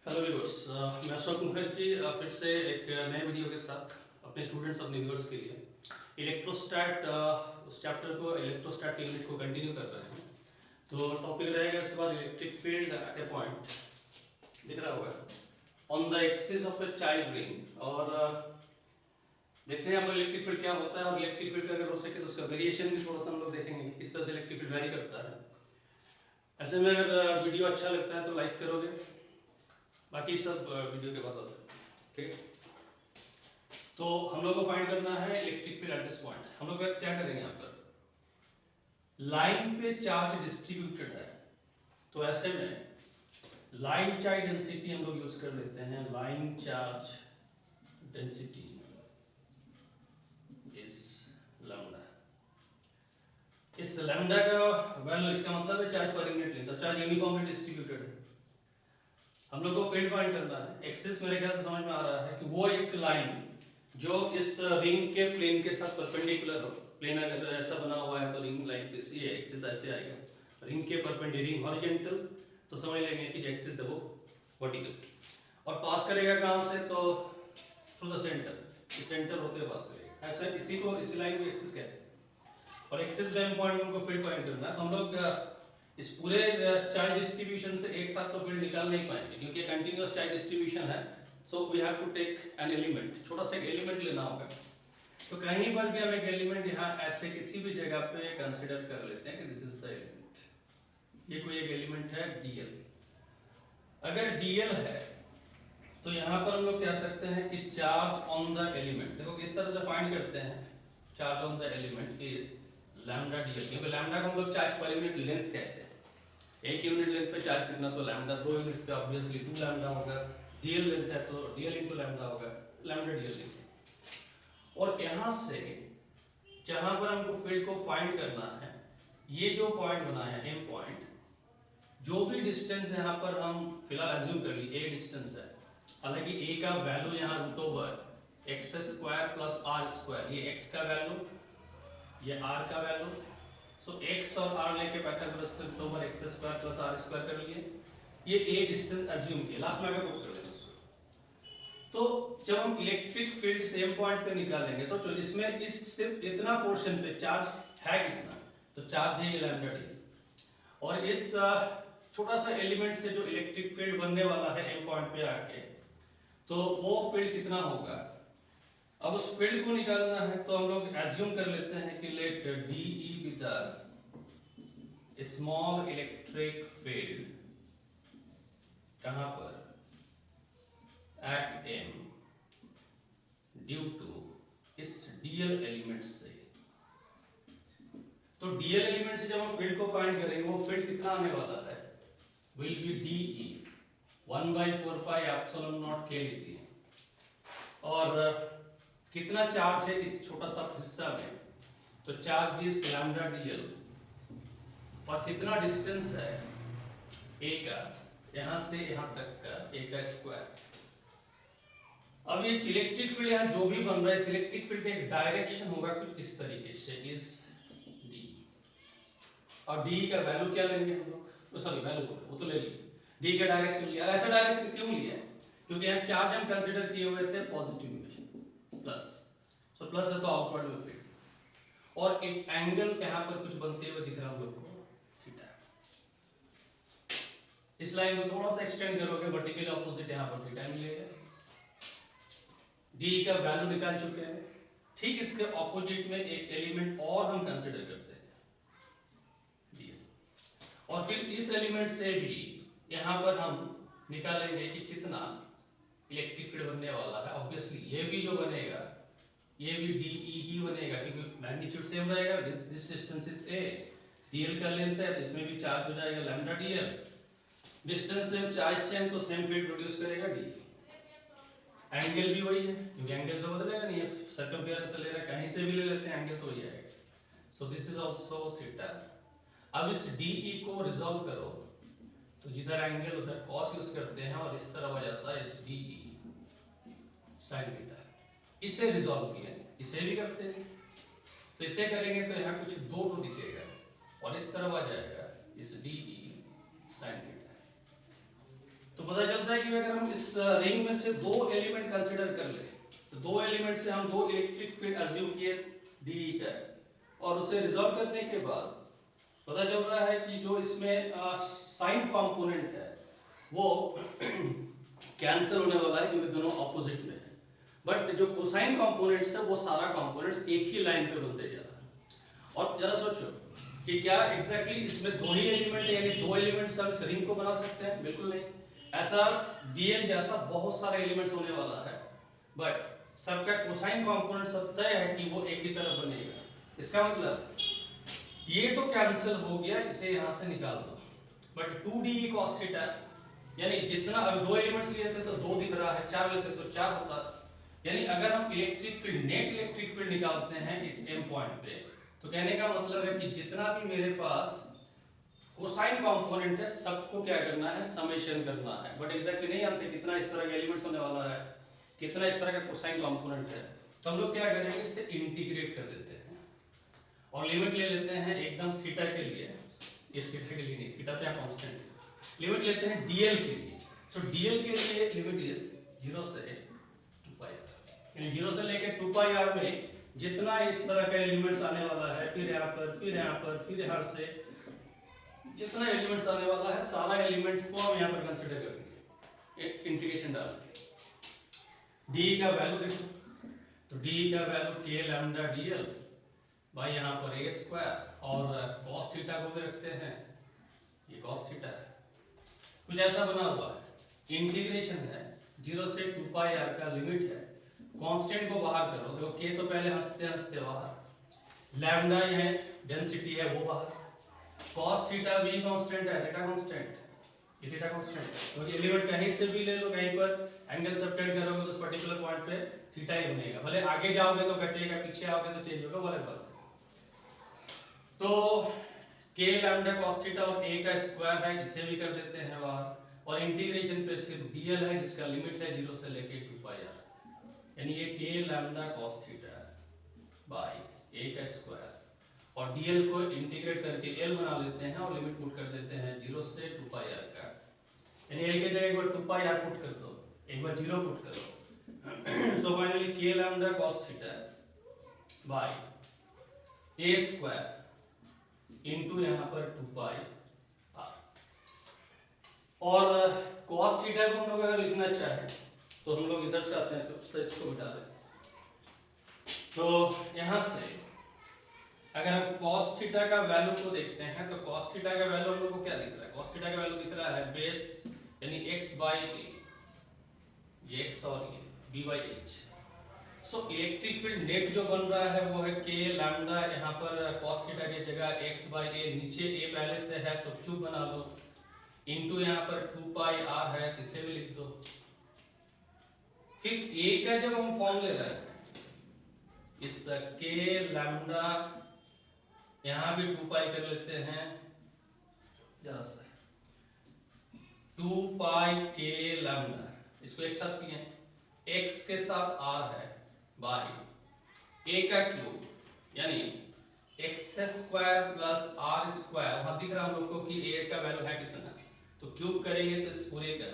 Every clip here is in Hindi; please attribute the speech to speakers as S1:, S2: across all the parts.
S1: हेलो व्यूअर्स, मैं अशोक मुखर्जी फिर से एक नए वीडियो के साथ अपने स्टूडेंट्स अपने व्यूअर्स के लिए इलेक्ट्रोस्टैट उस चैप्टर को इलेक्ट्रोस्टैट यूनिट को कंटिन्यू कर रहे हैं। तो टॉपिक रहेगा इस बार electric field at a point, दिख रहा होगा, on the axis of a child ring. और देखते हैं हम इलेक्ट्रिक फील्ड क्या होता है और इलेक्ट्रिक फील्ड का अगर हो सके तो उसका वेरिएशन भी थोड़ा सा हम लोग देखेंगे किस तरह से इलेक्ट्रिक फील्ड वेरी करता है। ऐसे में अगर वीडियो अच्छा लगता है तो लाइक करोगे, बाकी सब वीडियो के बाद होता है, ठीक है। तो हम लोग को फाइंड करना है electric field at this point. हम लोग क्या करेंगे, यहाँ पर लाइन पे चार्ज डिस्ट्रीब्यूटेड है, तो ऐसे में लाइन चार्ज डेंसिटी हम लोग यूज कर लेते हैं। लाइन चार्ज डेंसिटी इस लैम्डा, इस लैम्डा का वैल्यू, इसका मतलब है चार्ज पर यूनिट लेंथ, तो चार्ज यूनिफॉर्मली डिस्ट्रीब्यूटेड है। हम लोग को फील्ड फाइंड करना है। एक्सिस मेरे ख्याल से समझ में आ रहा है कि वो एक लाइन जो इस रिंग के प्लेन के साथ परपेंडिकुलर हो। प्लेन अगर ऐसा बना हुआ है तो रिंग लाइक दिस, ये एक्सिस ऐसे आएगा, रिंग के परपेंडिकुलर, रिंग हॉरिजॉन्टल तो समझ लेंगे कि जो एक्सिस है वो वर्टिकल, और पास करेगा कहाँ से, तो थ्रू द सेंटर, इस सेंटर होते हुए पास करेगा। ऐसा इसी को, इसी लाइन को एक्सिस कहते हैं। और एक्सिस बेम पॉइंट में उनको फील्ड फाइंड करना है। तो हम लोग इस पूरे चार्ज डिस्ट्रीब्यूशन से एक साथ तो फील्ड निकाल नहीं पाएंगे क्योंकि कंटिन्यूअस चार्ज डिस्ट्रीब्यूशन है। So we have to take an element, छोटा सा एक एलिमेंट लेना होगा। तो कहीं पर भी हम एक एलिमेंट यहाँ ऐसे किसी भी जगह पे कंसीडर कर लेते हैं कि दिस इज द एलिमेंट, ये कोई एक एलिमेंट है डीएल। अगर डीएल है तो यहाँ पर हम लोग कह सकते हैं कि चार्ज ऑन द एलिमेंट, देखो किस तरह से फाइंड करते हैं, charge on the element is lambda DL, क्योंकि लैम्डा को हम लोग चार्ज पर यूनिट लेंथ कहते हैं। एक यूनिट लेंथ पे चार्ज करना तो लैम्डा, 2 यूनिट पे ऑब्वियसली 2 लैम्डा होगा। डीएल लेंथ है तो डीएल इनटू लैम्डा होगा, लैम्डा डीएल लेंथ। और यहाँ से जहाँ पर हमको फील्ड को फाइंड करना है, ये जो पॉइंट बना है एम पॉइंट, जो भी डिस्टेंस यहाँ पर हम फिलहाल एज्यूम कर ली ए डिस्टेंस है, हालांकि ए का वैल्यू यहाँ root over x square plus are square, ये एक्स का वैल्यू, ये आर का वैल्यू। सो x और r लेके पाइथागोरस से root over x square plus are square कर लिए। ये a डिस्टेंस एज्यूम किया, लास्ट में आगे पुट कर देंगे इसको। तो जब हम इलेक्ट्रिक फील्ड सेम पॉइंट पे निकालेंगे, सोचो इसमें इस सिर्फ इतना पोर्शन पे चार्ज है कितना, तो चार्ज है ये लैम्डा डी, और इस छोटा सा एलिमेंट से जो इलेक्ट्रिक फील्ड बनने वाला है एम पॉइंट पे आके, तो वो फील्ड कितना होगा। अब उस फील्ड को निकालना है तो हम लोग एज्यूम कर लेते हैं कि let d e be the small electric field, कहां पर, एट एम, ड्यू टू इस डीएल एलिमेंट से। तो डीएल एलिमेंट से जब हम फील्ड को फाइंड करेंगे, वो फील्ड कितना आने वाला है, will be D E 1/4 pi epsilon not के लिखिए। और कितना चार्ज है इस छोटा सा हिस्सा में, तो चार्ज इज लैम्डा डीएल, और कितना डिस्टेंस है ए का, यहां से यहां तक का, ए का स्क्वायर। अब ये इलेक्ट्रिक फील्ड यहां जो भी बन रहा है, इस इलेक्ट्रिक फील्ड का एक डायरेक्शन होगा कुछ इस तरीके से, इज डी, और डी का वैल्यू क्या लेंगे हम लोग, तो सॉरी वैल्यू वो तो ले लीजिए, डी का डायरेक्शन लिया। ऐसा डायरेक्शन क्यों लिया, क्योंकि यहाँ चार्ज हम कंसीडर किए हुए थे पॉजिटिव में, प्लस, सो प्लस है तो आउटवर्ड में फील्ड, और एक एंगल यहाँ पर कुछ बनते हुए दिख रहा है हम लोग को, थीटा। इस लाइन को थोड़ा सा एक्सटेंड करोगे, वर्टिकल ऑपोजिट यहाँ पर थीटा मिलेगा। डी का वैल्यू निकाल चुके हैं। ठीक इसके ऑपोजिट में एक एलिमेंट और हम कंसीडर करते हैं डी, और फिर इस एलिमेंट से भी यहाँ पर हम निकालेंगे कि कितना इलेक्ट्रिक फील्ड बनने वाला है। ऑब्वियसली ये भी जो बनेगा, ये भी डी ई ही बनेगा, क्योंकि मैग्नीट्यूड सेम रहेगा, this distance is a, DL का लेंथ है तो इसमें भी चार्ज हो जाएगा lambda DL, distance same charge same तो सेम फील्ड प्रोड्यूस करेगा डी। एंगल भी वही है, क्योंकि एंगल तो बदलेगा नहीं है, सर्कमफेरेंस से ले रहा है, कहीं से भी ले लेते हैं एंगल तो वही आएगा। So this is also theta. अब इस डीई को रिजॉल्व करो, तो जिधर एंगल उधर कॉस यूज करते हैं, और इस तरफ आ जाता है इस डी साइन थीटा। इसे रिजॉल्व किया, इसे भी करते हैं, तो इसे करेंगे तो यहाँ कुछ 2 तो दिखेगा, और इस तरफ आ जाएगा इस डी ई साइन थीटा। तो पता चलता कहता है कि अगर हम इस रिंग में से दो एलिमेंट कंसीडर कर ले, तो दो एलिमेंट से हम दो इलेक्ट्रिक फील्ड अज्यूम किए डी का, और उसे रिजॉल्व करने के बाद पता चल रहा है कि जो इसमें साइन कंपोनेंट है वो कैंसिल होने वाला है क्योंकि दोनों ऑपोजिट में है, बट जो कोसाइन कंपोनेंट्स है वो सारा कंपोनेंट्स एक ही लाइन पे बनते जा रहा है। और जरा सोचो कि क्या एग्जैक्टली इसमें दो ही एलिमेंट यानी दो एलिमेंट्स हम इस रिंग को बना सकते हैं? बिल्कुल नहीं। ऐसा डीएल जैसा बहुत सारे एलिमेंट्स होने वाला है, बट सबका कोसाइन कंपोनेंट सब तय है कि वो एक ही तरफ बनेगा। इसका मतलब ये तो कैंसिल हो गया, इसे यहां से निकाल दो, बट 2d cos थीटा यानी जितना अब दो एलिमेंट्स लिए थे तो दो दिख रहा है, चार लेते तो चार होता। यानी अगर हम electric field net electric field निकालते हैं इस m पॉइंट पे, तो कहने का मतलब है कि जितना भी मेरे पास कोसाइन कंपोनेंट है सबको क्या करना है, समेशन करना है। बट एग्जैक्टली नहीं जानते कितना इस तरह का एलिमेंट्स होने वाला है, कितना इस तरह का कोसाइन कंपोनेंट है, तो हम लोग क्या करेंगे, इससे इंटीग्रेट कर देते हैं और लिमिट ले लेते हैं एकदम थीटा के लिए, इस थीटा के लिए नहीं, थीटा से यहाँ कांस्टेंट लिमिट लेते हैं डीएल के लिए। सो डीएल के लिए लिमिट इज 0 से 2 पाई r, यानी 0 से लेके 2 पाई r में जितना इस तरह का एलिमेंट्स आने वाला है, फिर यहाँ पर, फिर यहाँ पर, फिर यहाँ से जितना एलिमेंट्स आने वाला है सारा एलिमेंट को हम यहाँ पर कंसीडर करेंगे, एक इंटीग्रेशन डाल के। डी का वैल्यू देखो, तो डी का वैल्यू k लैम्डा डीएल भाई यहाँ पर a स्क्वायर, और cos थीटा को भी रखते हैं, ये cos थीटा है। कुछ ऐसा बना हुआ है, इंटीग्रेशन है, 0 से 2 पाई r का लिमिट है, कांस्टेंट को बाहर करो, देखो k तो पहले हंसते हंसते बाहर, लैम्डा यह डेंसिटी है वो बाहर, cos थीटा भी कांस्टेंट है, थीटा कांस्टेंट, ये थीटा कांस्टेंट है, तो एलिमेंट कहीं से भी ले लो, कहीं पर एंगल सबटेंड करोगे तो उस पर्टिकुलर पॉइंट पे थीटा ही बनेगा, भले आगे जाओगे तो घटेगा, पीछे आओगे तो चेंज होगा, वो अलग बात है। तो k लैम्डा cos थीटा और a का स्क्वायर है, इसे भी कर देते हैं बाहर, और इंटीग्रेशन पे सिर्फ dl है जिसका लिमिट है 0 से लेके 2 पाई r, यानी ये k lambda cos theta by a का स्क्वायर, और dl को इंटीग्रेट करके l बना लेते हैं और लिमिट पुट कर देते हैं 0 से 2 पाई r का, यानी l के जगह एक बार 2 पाई r पुट कर दो, एक बार 0 पुट करो। So finally k lambda cos theta by a square into यहाँ पर 2 पाई r, और cos थीटा को हम लोग अगर लिखना चाहें तो हम लोग इधर से आते हैं, तो इसको बिठा दें, तो यहाँ से अगर हम cos थीटा का वैल्यू को देखते हैं तो cos थीटा का वैल्यू हम लोग को क्या दिख रहा है, cos थीटा का वैल्यू दिख रहा है बेस यानी x बाई a, ये x और ये b by h। So electric field net जो बन रहा है वो है k लैम्डा, यहाँ पर cos थीटा की जगह x बाई a, नीचे a पहले से है तो क्यूब बना लो, इनटू यहाँ पर 2 पाई r है, इसे भी लिख दो। फिर a का जब हम फॉर्म ले रहे हैं, इस k लैम्डा यहाँ भी 2 पाई कर लेते हैं, जरा सा 2 पाई k लैम्डा, इसको एक साथ किए, x के साथ r है बाई a का क्यूब, यानी x square plus r square, वहां दिख रहा हम लोग को कि a का वैल्यू है कितना, तो क्यूब करेंगे तो इस पूरे का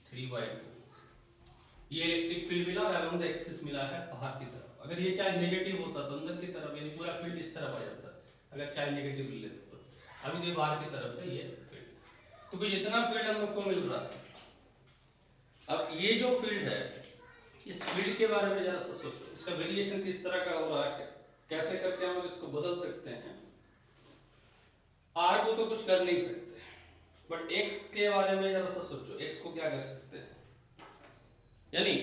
S1: 3/2, ये इलेक्ट्रिक फील्ड मिला और अलोंग द एक्सिस मिला है बाहर की तरफ। अगर ये चार्ज नेगेटिव होता तो अंदर की तरफ, यानी पूरा फील्ड इस तरफ आ जाता, अगर चार्ज नेगेटिव लेते तो। अभी ये बाहर की तरफ है ये फील्ड, तो कुछ इतना फील्ड हम लोग को मिल रहा है। अब ये जो फील्ड है, इस फील्ड के बारे में जरा सा सोचो, इसका वेरिएशन किस तरह का हो रहा है, कैसे करके हम लोग इसको बदल सकते हैं। r को तो कुछ कर नहीं सकते, बट x के बारे में जरा सा सोचो, x को क्या कर सकते हैं। यानी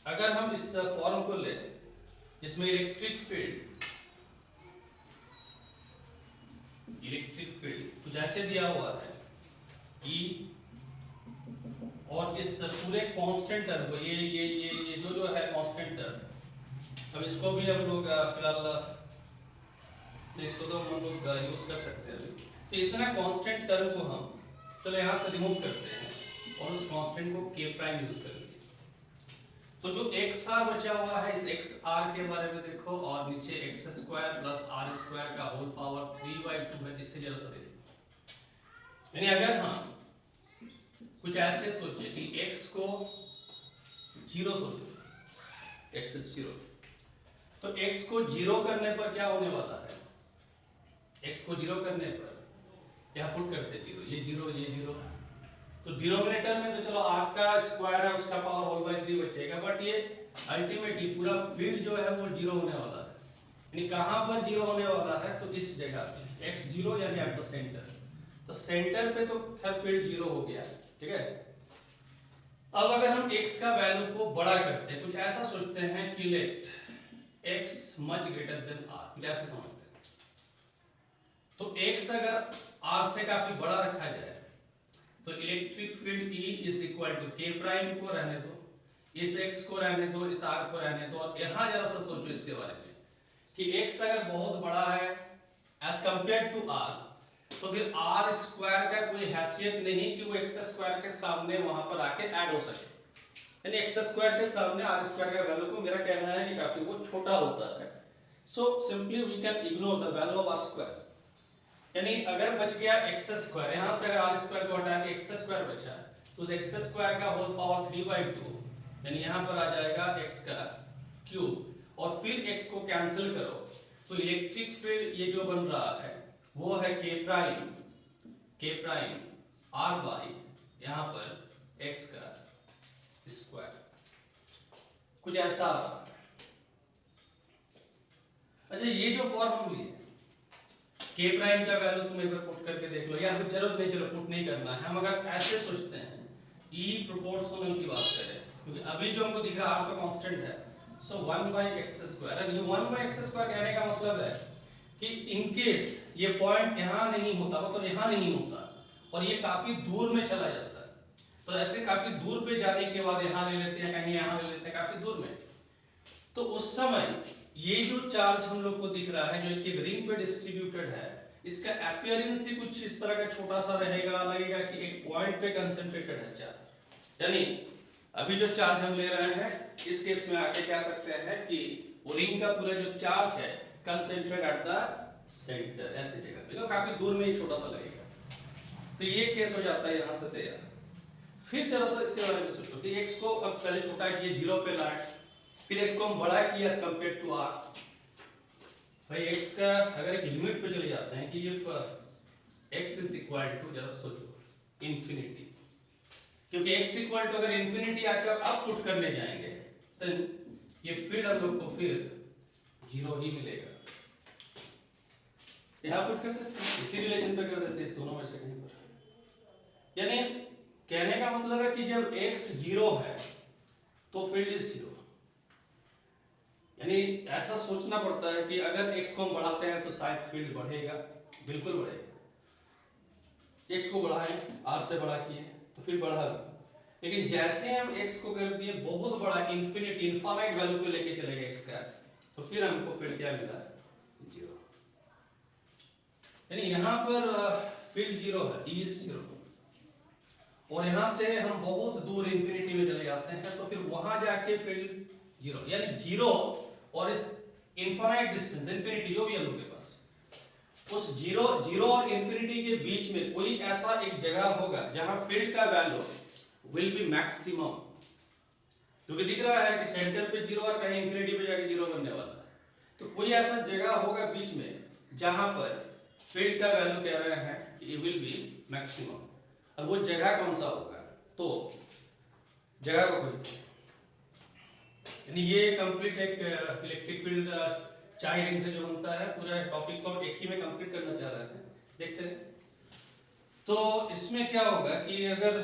S1: अगर हम इस फॉर्म को ले जिसमें इलेक्ट्रिक फील्ड कुछ ऐसे दिया हुआ है E, और इस पूरे कांस्टेंट टर्म को ये जो है कांस्टेंट टर्म, अब इसको भी हम लोग फिलहाल इसको तो हम लोग यूज कर सकते हैं अभी, तो इतना कांस्टेंट टर्म को हम चलो यहाँ से रिमूव करते हैं और उस कांस्टेंट को k प्राइम यूज करेंगे। तो जो xr बचा हुआ है, इस xr के बारे में देखो, और नीचे x square plus r square का होल पावर 3/2 है, इससे जरा सा देखो। यानी अगर हम कुछ ऐसे सोचे कि x को 0 सोचो, x इज 0, तो x को 0 करने पर क्या होने वाला है, x को 0 करने पर यहाँ पुट करते 0, ये 0 ये 0, तो डिनोमिनेटर में तो चलो r का स्क्वायर है उसका पावर होल बाय 3 बचेगा, बट ये अल्टीमेटली पूरा फील्ड जो है वो 0 होने वाला है। यानी कहाँ पर 0 होने वाला है, तो इस जगह पे x 0 यानी एट द सेंटर, तो सेंटर पे तो खैर फील्ड 0 हो गया, ठीक है। अब अगर हम x का वैल्यू को बड़ा करते हैं, कुछ ऐसा सोचते हैं कि let x much greater than r, कुछ ऐसे समझते हैं, तो x अगर r से काफी बड़ा रखा जाए तो electric field E is equal to k prime को रहने दो, इस x को रहने दो, इस r को रहने दो, और यहां जरा सा सोचो इसके बारे में कि x अगर बहुत बड़ा है एज कंपेयर टू r, तो फिर r स्क्वायर का कोई हैसियत नहीं कि वो x स्क्वायर के सामने वहां पर आके ऐड हो सके, यानी x स्क्वायर के सामने r स्क्वायर का वैल्यू को मेरा कहना है कि काफी वो छोटा होता है। So simply we can ignore the value of r square, यानी अगर बच गया x स्क्वायर, यहां से अगर r स्क्वायर को हटा के x स्क्वायर बचा तो उस x स्क्वायर का होल पावर 3/2, यानी यहां पर आ जाएगा x का क्यूब, और फिर x को कैंसिल करो तो इलेक्ट्रिक फील्ड ये जो बन रहा है वो है k प्राइम r बाई यहां पर x का स्क्वायर, कुछ ऐसा आ रहा है। अच्छा, ये जो फॉर्म हम लिए k प्राइम का वैल्यू तुम एक बार पुट करके देख लो, या फिर जरूरत नहीं, चलो पुट नहीं करना है, हम अगर ऐसे सोचते हैं E प्रोपोर्शनल की बात करें, क्योंकि अभी जो हमको दिख रहा है r तो कांस्टेंट है, सो 1/x स्क्वायर, और ये 1/x स्क्वायर कहने का मतलब है कि इन केस ये पॉइंट यहाँ नहीं होता, मतलब यहाँ नहीं होता और ये काफी दूर में चला जाता है, तो ऐसे काफी दूर पे जाने के बाद यहाँ ले लेते हैं, कहीं यहाँ ले लेते हैं काफी दूर में, तो उस समय ये जो चार्ज हम लोग को दिख रहा है जो एक रिंग पे डिस्ट्रीब्यूटेड है, इसका अपीयरेंस ही कुछ इस तरह का छोटा सा रहेगा, लगेगा कि एक पॉइंट पे कंसंट्रेटेड है चार्ज। यानी अभी जो चार्ज हम ले रहे हैं इस केस में आके कह सकते हैं कि वो रिंग का पूरा जो चार्ज है कंसंट्रेटेड एट द सेंटर, ऐसी जगह पे, तो काफी दूर में ही छोटा सा लगेगा, तो ये केस हो जाता है यहाँ से तैयार। फिर जरा सा इसके बारे में सोचो कि x को अब पहले छोटा किए 0 पे लाए, फिर x को हम बड़ा किया एज कंपेयर टू r, भाई x का अगर एक लिमिट पे चले जाते हैं कि if x is equal to, जरा सोचो, इंफिनिटी, क्योंकि x इक्वल टू अगर इंफिनिटी आके अब पुट करने जाएंगे तो ये फील्ड हम लोग को फिर 0 ही मिलेगा। यहाँ पुट कर देते हैं, इसी रिलेशन पे कर देते हैं, इस दोनों में से कहीं पर, यानी कहने का मतलब है कि जब x 0 है तो फील्ड इज 0, यानी ऐसा सोचना पड़ता है कि अगर x को हम बढ़ाते हैं तो शायद फील्ड बढ़ेगा, बिल्कुल बढ़ेगा, x को बढ़ाएं, r से बड़ा किए तो फिर बढ़ा, लेकिन जैसे हम x को कर दिए बहुत बड़ा, इंफिनिटी इनफाइनाइट वैल्यू पे लेके चले गए x का, तो फिर हमको फील्ड क्या मिला, 0, यानी यहाँ पर फील्ड 0 है, E इज 0, और यहाँ से हम बहुत दूर इंफिनिटी में चले जाते हैं तो फिर वहां जाके फील्ड 0, यानी 0 और इस इनफाइनाइट डिस्टेंस इंफिनिटी जो भी है हम लोग के पास, उस 0 और इंफिनिटी के बीच में कोई ऐसा एक जगह होगा जहां फील्ड का वैल्यू विल बी मैक्सिमम, क्योंकि दिख रहा है कि सेंटर पे 0 और कहीं इंफिनिटी पे जाके 0 बनने वाला है, तो कोई ऐसा जगह होगा बीच में जहां पर फील्ड का वैल्यू कह रहे हैं कि इट विल बी मैक्सिमम, और वो जगह कौन सा होगा, तो जगह को खोजते हैं, यानी ये कंप्लीट एक इलेक्ट्रिक फील्ड चाइल्ड रिंग से जो बनता है, पूरा टॉपिक को एक ही में कंप्लीट करना चाह रहे हैं, देखते हैं। तो इसमें क्या होगा कि अगर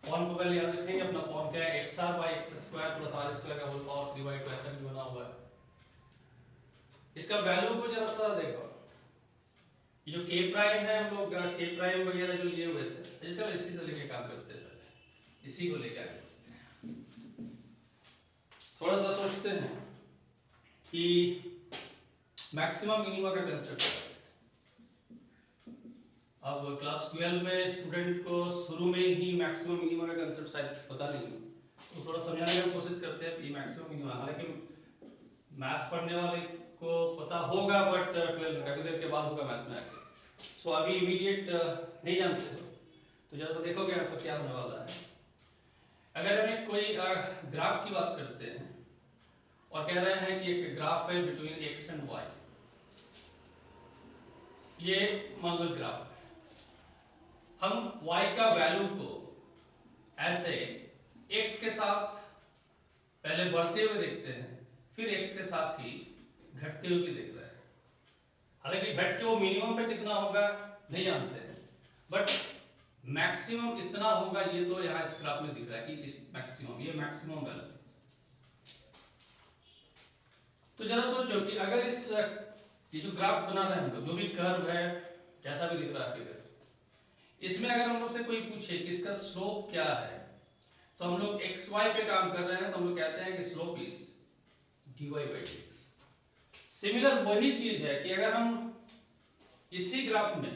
S1: फॉर्म को पहले याद रखेंगे, अपना फॉर्म क्या है, xr/x² प्लस r² का होल पावर 3/2 ऐसा भी बना हुआ है। इसका वैल्यू को जरा सा देखो, ये जो k प्राइम है, हम लोग k प्राइम वगैरह जो लिए हुए थे, चलो इसी से लेके काम करते हैं, इसी को लेकर थोड़ा सा सोचते हैं कि मैक्सिमम मिनिमम का कंसेप्ट है। अब क्लास 12 में स्टूडेंट को शुरू में ही मैक्सिमम मिनिमम का कंसेप्ट शायद पता नहीं, तो थोड़ा समझाने की कोशिश करते हैं कि मैक्सिमम मिनिमम, हालांकि मैथ्स पढ़ने वाले को पता होगा, बट 12 काफी देर के बाद होगा मैथ्स में आके, सो अभी इमीडिएट नहीं जानते हो, तो जैसा देखोगे आपको क्या होने वाला है। अगर हमें कोई ग्राफ की बात करते हैं और कह रहे हैं कि एक ग्राफ है बिटवीन एक्स एंड वाई, ये मान लो ग्राफ है, हम y का वैल्यू को ऐसे x के साथ पहले बढ़ते हुए देखते हैं, फिर x के साथ ही घटते हुए भी देख रहे हैं। हालांकि घट के वो मिनिमम पे कितना होगा नहीं जानते हैं, बट मैक्सिमम इतना होगा ये तो यहाँ इस ग्राफ में दिख रहा है कि इस मैक्सिमम, ये मैक्सिमम वैल्यू। तो जरा सोचो कि अगर इस ये जो ग्राफ बना रहे हैं हम लोग, जो भी कर्व है जैसा भी दिख रहा है फिगर, इसमें अगर हम लोग से कोई पूछे कि इसका स्लोप क्या है, तो हम लोग एक्स वाई पे काम कर रहे हैं तो हम लोग कहते हैं कि slope is dy by dx। Similar वही चीज है कि अगर हम इसी ग्राफ में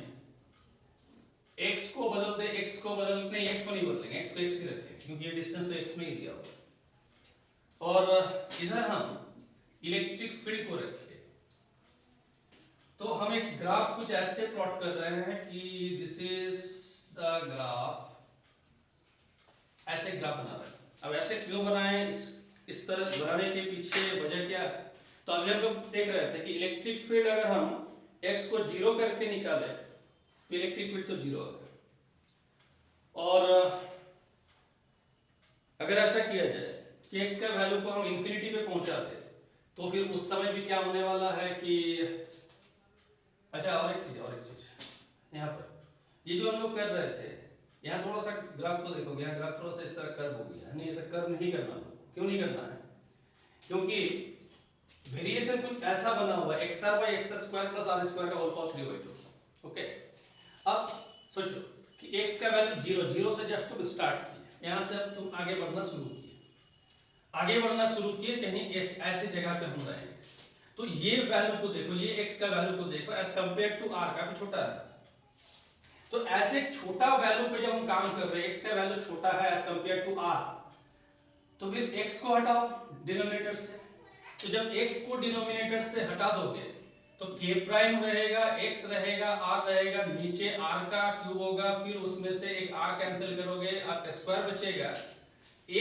S1: x को बदल दे, x को नहीं बदलेंगे, x को x ही रखेंगे क्योंकि ये डिस्टेंस तो x में ही दिया हुआ, और इधर हम इलेक्ट्रिक फील्ड को रखें, तो हम एक ग्राफ कुछ ऐसे प्लॉट कर रहे हैं कि दिस इज द ग्राफ, ऐसे ग्राफ बना रहे हैं। अब ऐसे क्यों बनाएं, इस तरह बनाने के पीछे वजह क्या है? तो अभी हम लोग देख रहे थे कि इलेक्ट्रिक फील्ड अगर हम x को जीरो करके निकाले तो इलेक्ट्रिक फील्ड तो जीरो होगा, और अगर ऐसा किया जाए कि x का वैल्यू को हम इंफिनिटी पे पहुंचा दे तो फिर उस समय भी क्या होने वाला है कि, अच्छा और एक चीज यहाँ पर ये जो हम लोग कर रहे थे, यहाँ थोड़ा सा ग्राफ को देखोगे, यहाँ ग्राफ थोड़ा सा इस तरह कर्व हो गया, नहीं ऐसा कर्व नहीं करना। क्यों नहीं करना है? क्योंकि वेरिएशन कुछ ऐसा बना हुआ है xr by x square plus r square का होल पावर 3/2। ओके, अब सोचो कि x का वैल्यू जीरो से जस्ट तुम स्टार्ट किए, यहाँ से अब तुम आगे बढ़ना शुरू किए, कहीं ऐसे जगह पे हम रहेंगे, तो ये वैल्यू को देखो, ये x का वैल्यू को देखो एज कंपेयर टू r काफी छोटा है। तो ऐसे छोटा वैल्यू पे जब हम काम कर रहे हैं, x का वैल्यू छोटा है एज कंपेयर टू r, तो फिर x को हटाओ डिनोमिनेटर से। तो जब x को डिनोमिनेटर से हटा दोगे तो k प्राइम रहेगा, x रहेगा, r रहेगा, नीचे r का क्यूब होगा, फिर उसमें से एक r कैंसिल करोगे, r का स्क्वायर बचेगा।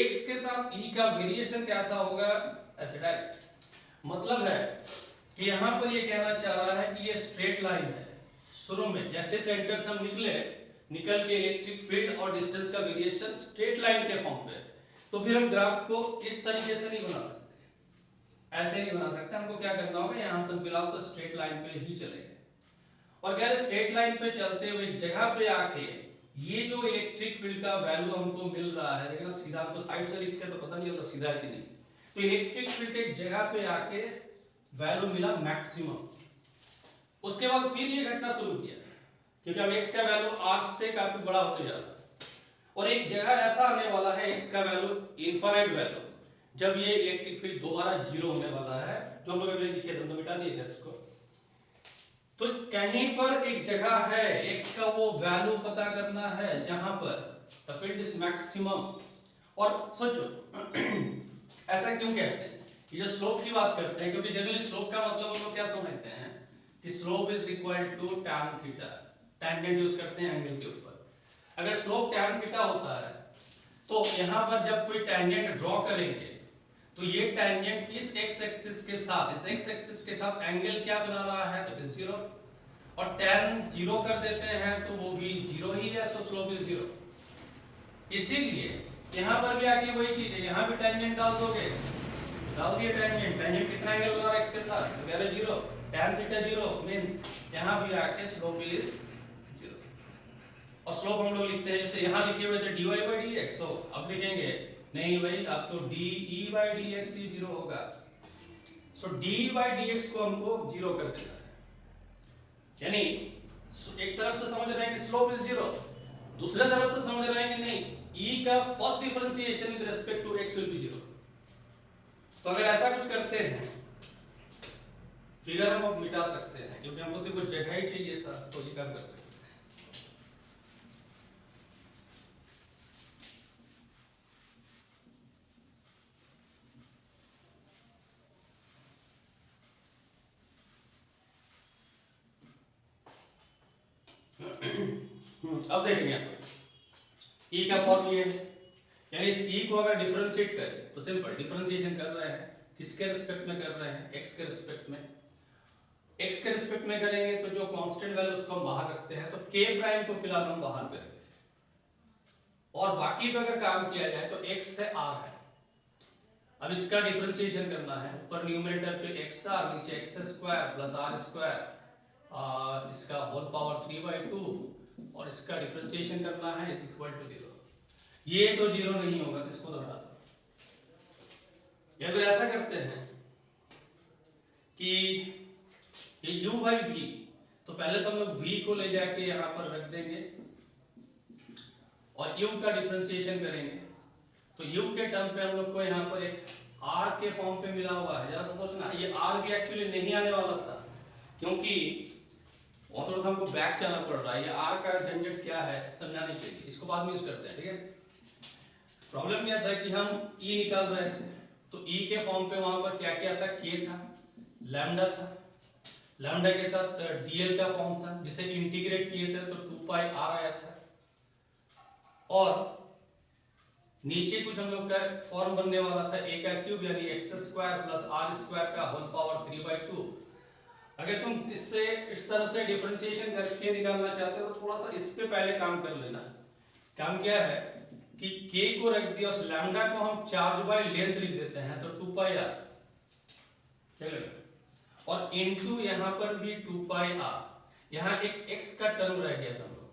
S1: x के साथ e का वेरिएशन कैसा होगा? ऐसे डायरेक्ट। मतलब है कि यहां पर ये कहना चाह रहा है कि ये स्ट्रेट लाइन है, शुरू में जैसे सेंटर से हम निकल के इलेक्ट्रिक फील्ड और डिस्टेंस का वेरिएशन स्ट्रेट लाइन के फॉर्म पे, तो फिर हम ग्राफ को इस तरीके से नहीं बना सकते, ऐसे नहीं बना सकते। हमको क्या करना होगा, यहां से फिलहाल तो स्ट्रेट लाइन पे ही चलेंगे, और अगर स्ट्रेट लाइन पे चलते हुए जगह पे आके ये जो इलेक्ट्रिक फील्ड का वैल्यू हमको मिल रहा है, देखना सीधा हमको साइड से लिखते हैं तो पता नहीं होता सीधा है कि नहीं, तो इलेक्ट्रिक फील्ड एक जगह पे आके वैल्यू मिला मैक्सिमम। उसके बाद फिर ये घटना शुरू किया क्योंकि अब x का वैल्यू r से काफी बड़ा होते जा रहा है, और एक जगह ऐसा आने वाला है x का वैल्यू इनफाइनाइट वैल्यू, जब ये इलेक्ट्रिक फील्ड दोबारा जीरो होने वाला है, जो हम लोग अभी लिखे थे तो मिटा दिए इसको। तो कहीं पर एक जगह है x का वो वैल्यू पता करना है जहां पर द फील्ड इज मैक्सिमम। और सोचो ऐसा क्यों कहते हैं, ये जो स्लोप की बात करते हैं, क्योंकि जनरली स्लोप का मतलब हम लोग क्या समझते हैं कि slope is equal to tan theta, tangent use करते हैं एंगल के ऊपर। अगर स्लोप tan थीटा होता है तो यहां पर जब कोई टैंजेंट ड्रॉ करेंगे तो ये टैंजेंट इस x एक्सिस के साथ एंगल क्या बना रहा है, तो इट इज 0, और tan 0 कर देते हैं तो वो भी 0 ही है, सो स्लोप इज 0। इसीलिए यहां पर भी आके वही चीज है, यहां भी टैंजेंट डाल दोगे, डाल दिए टैंजेंट कितना एंगल बना रहा है x के साथ, तो कह रहे 0, tan थीटा 0 मींस यहां भी आके स्लोप इज 0। और स्लोप हम लोग लिखते हैं जैसे यहां लिखे हुए थे dy by dx, तो अब लिखेंगे नहीं भाई, अब तो de by dx ही 0 होगा, सो d by dx को हमको 0 कर देना है। यानी एक तरफ से समझ रहे हैं कि स्लोप इज 0, दूसरे तरफ से समझ रहे हैं कि नहीं, e का first differentiation with respect to x will be 0। तो अगर ऐसा कुछ करते हैं, फिगर हम अब मिटा सकते हैं क्योंकि हमको सिर्फ कुछ जगह ही चाहिए था, तो ये काम कर सकते हैं। अब देखेंगे आप ई का फॉर्म ये है, यानी इस ई को अगर डिफरेंशिएट करें तो सिंपल डिफरेंशिएशन कर रहे हैं, किसके रिस्पेक्ट में कर रहे हैं, एक्स के रिस्पेक्ट में। एक्स के रिस्पेक्ट में करेंगे तो जो कांस्टेंट वैल्यू उसको हम बाहर रखते हैं, तो के प्राइम को फिलहाल हम बाहर करेंगे, और बाकी पे अगर काम किया जाए तो एक्स से आर है। अब इसका डिफरेंशिएशन करना है, ऊपर न्यूमरेटर पे एक्स आर, नीचे x square plus are square, इसका होल पावर 3/2, और इसका डिफरेंशिएशन करना है इज इक्वल टू 0। ये तो 0 नहीं होगा, किसको दोहरा दो, या फिर ऐसा करते हैं कि ये u बाई v, तो पहले तो हम लोग v को ले जाके यहां पर रख देंगे और u का डिफरेंशिएशन करेंगे, तो u के टर्म पे हम लोग को यहाँ पर एक r के फॉर्म पे मिला हुआ है। जरा सोचना, ये r भी एक्चुअली नहीं आने वाला था, क्योंकि और थोड़ा सा हमको बैक जाना पड़ रहा है। ये r का झंझट क्या है समझाने के लिए, इसको बाद में यूज करते हैं, ठीक है। प्रॉब्लम क्या था कि हम e निकाल रहे थे, तो e के फॉर्म पे वहां पर क्या क्या था, k था, लैम्डा था, लैम्डा के साथ dl का फॉर्म था, जिसे इंटीग्रेट किए थे तो 2 पाई r आया था, और नीचे कुछ हम लोग का फॉर्म बनने वाला था a का क्यूब यानी x square plus are square का होल पावर 3/2। अगर तुम इससे इस तरह से डिफरेंशिएशन करके निकालना चाहते हो तो थोड़ा सा इस पे पहले काम कर लेना। काम क्या है कि k को रख दिया, उस लैम्डा को हम चार्ज बाय लेंथ लिख देते हैं, तो 2 पाई r, चलो, और इनटू यहां पर भी 2 पाई r, यहां एक x का टर्म रह गया था हम लोग,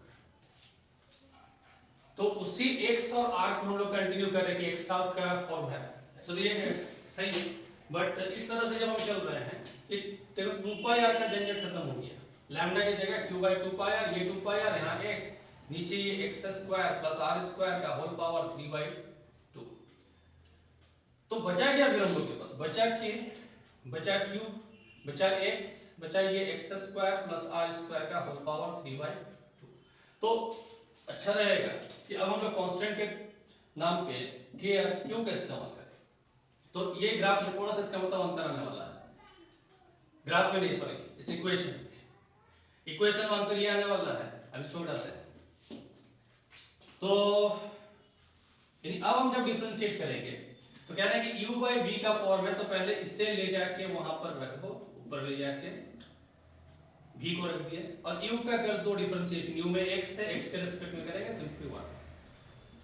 S1: तो उसी x और r को हम लोग कंटिन्यू कर रहे हैं कि x आउट का फॉर्म है, ऐसा दिए है, सही है। बट इस तरह से जब हम चल रहे हैं कि देखो 2 पाई r का झंझट खत्म हो गया, लैम्डा की जगह q बाई 2 पाई r, ये 2 पाई r, यहाँ x, नीचे ये x square plus are square का होल पावर 3/2। तो बचा क्या फिर हम लोग के पास, बचा q, बचा x, बचा ये x square plus are square का होल पावर 3/2। तो अच्छा रहेगा कि अब हम लोग कांस्टेंट के नाम पे क्यू का इस्तेमाल करें, तो ये ग्राफ में थोड़ा सा इसका मतलब अंतर आने वाला है, ग्राफ में नहीं, सॉरी, इस इक्वेशन में अंतर ये आने वाला है। अब इसको हटाते हैं, तो यानी अब हम जब डिफरेंशिएट करेंगे तो कह रहे हैं कि u बाई v का फॉर्म है, तो पहले इससे ले जाके वहां पर रखो, ऊपर ले जाके v को रख दिया, और u का कर दो डिफरेंशिएशन, u में x से x के रिस्पेक्ट में करेंगे, सिंपली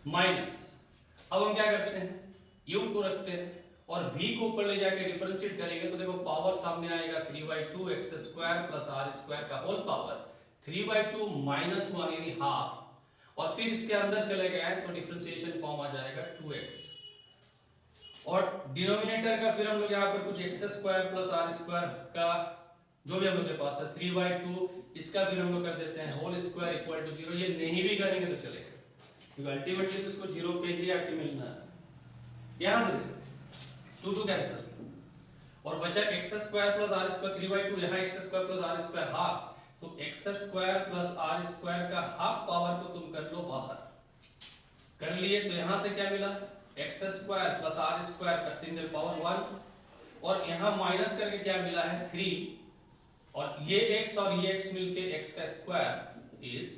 S1: माइनस। अब हम क्या करते हैं, u को रखते हैं और v को ऊपर ले जाके डिफरेंशिएट करेंगे, तो देखो पावर सामने आएगा 3/2 x square plus are square का होल पावर 3/2 माइनस 1 यानी हाफ, और फिर इसके अंदर चले गए तो डिफरेंशिएशन फॉर्म आ जाएगा 2x, और डिनोमिनेटर का फिर हम लोग यहाँ पर कुछ x square plus are square का जो भी हम लोग के पास है 3/2, इसका फिर हम लोग कर देते हैं होल स्क्वायर इक्वल टू 0। ये नहीं भी करेंगे तो चलेगा, क्योंकि अल्टीमेटली तो इसको 0 पे ही आके मिलना है। यहाँ से 2 कैंसिल, और बचा x square plus are square 3/2, यहाँ X square plus are square half, तो X square plus are square का हाफ पावर को तुम कर लो बाहर, कर लिए, तो यहां से क्या मिला, x square plus are square का सिंगल पावर 1, और यहां माइनस करके क्या मिला है 3, और ये x और ये x मिलके x का स्क्वायर इज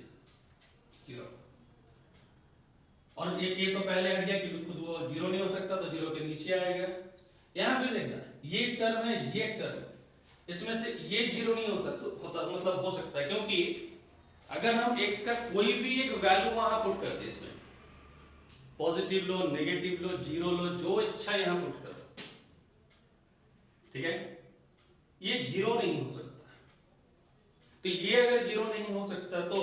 S1: 0। और ये तो पहले हट गया क्योंकि खुद वो 0 नहीं हो सकता, तो 0 के नीचे आएगा। यहां फिर देखना, ये टर्म है, ये टर्म, इसमें से ये 0 नहीं हो सकता, मतलब हो सकता है, क्योंकि अगर हम x का कोई भी एक वैल्यू वहां पुट कर दे, इसमें पॉजिटिव लो, नेगेटिव लो, 0 लो, जो इच्छा यहां पुट करो, ठीक है, ये 0 नहीं हो सकता। तो ये अगर 0 नहीं हो सकता तो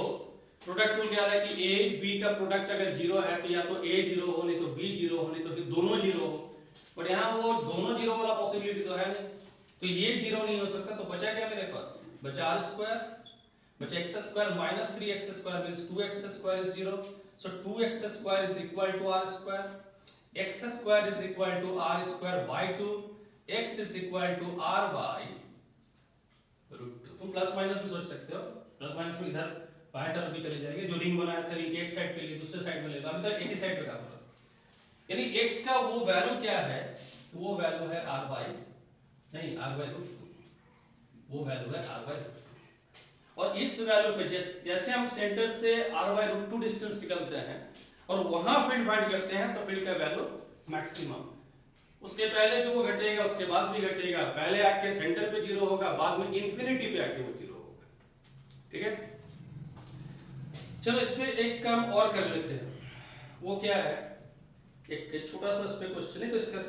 S1: प्रोडक्ट रूल क्या है कि a b का प्रोडक्ट अगर 0 है तो या तो a 0 हो, नहीं तो b 0 हो, नहीं तो फिर दोनों 0 हो, बट यहां वो दोनों 0 वाला पॉसिबिलिटी तो है नहीं, तो ये 0 नहीं हो सकता। तो बचा क्या मेरे पास, बचा आर स्क्वायर, बचा x square minus 3x square means 2x square is 0, so 2x square is equal to r square, x square is equal to r square by 2, x is equal to r by √2। तुम प्लस माइनस भी सोच सकते हो, प्लस माइनस में इधर बाएं तरफ भी चले जाएंगे, जो रिंग बनाया था रिंग एक साइड पे लिए दूसरे साइड में ले लो, अभी तक एक ही साइड पे काम कर रहा हूं, यानी x का वो वैल्यू क्या है, वो वैल्यू है r बाय नहीं r बाय √2, वो वैल्यू है r बाय √2। और इस वैल्यू पे जैसे हम सेंटर से r बाय √2 डिस्टेंस निकलते हैं और वहां फील्ड फाइंड करते हैं तो फील्ड का वैल्यू मैक्सिमम, उसके पहले भी वो घटेगा, उसके बाद भी घटेगा, पहले आके सेंटर पे जीरो होगा, बाद में इंफिनिटी पे आके वो जीरो होगा। ठीक है, चलो इसमें एक काम और कर लेते हैं, वो क्या है, एक छोटा सा इस पे क्वेश्चन है तो इसका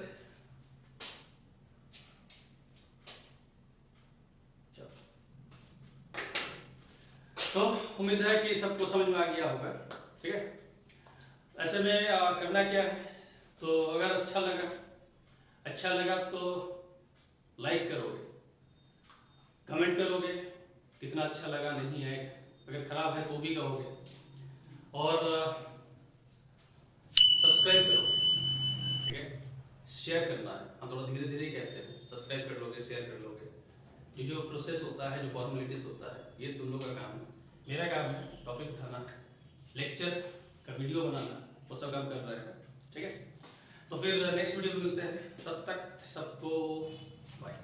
S1: तो उम्मीद है कि सबको समझ में आ गया होगा। ठीक है, ऐसे में करना क्या है, तो अगर अच्छा लगा तो लाइक करोगे, कमेंट करोगे कितना अच्छा लगा नहीं है, अगर खराब है तो भी कहोगे, और सब्सक्राइब करोगे। ठीक है, शेयर करना है, हम थोड़ा धीरे धीरे कहते हैं, सब्सक्राइब कर लोगे, शेयर कर लोगे, जो प्रोसेस होता है, जो फॉर्मेलिटीज होता है, ये तुम लोगों का काम है। मेरा काम है टॉपिक उठाना, लेक्चर का वीडियो बनाना, वो सब काम कर रहा है। ठीक है, तो फिर नेक्स्ट वीडियो में मिलते हैं, तब तक सबको बाय।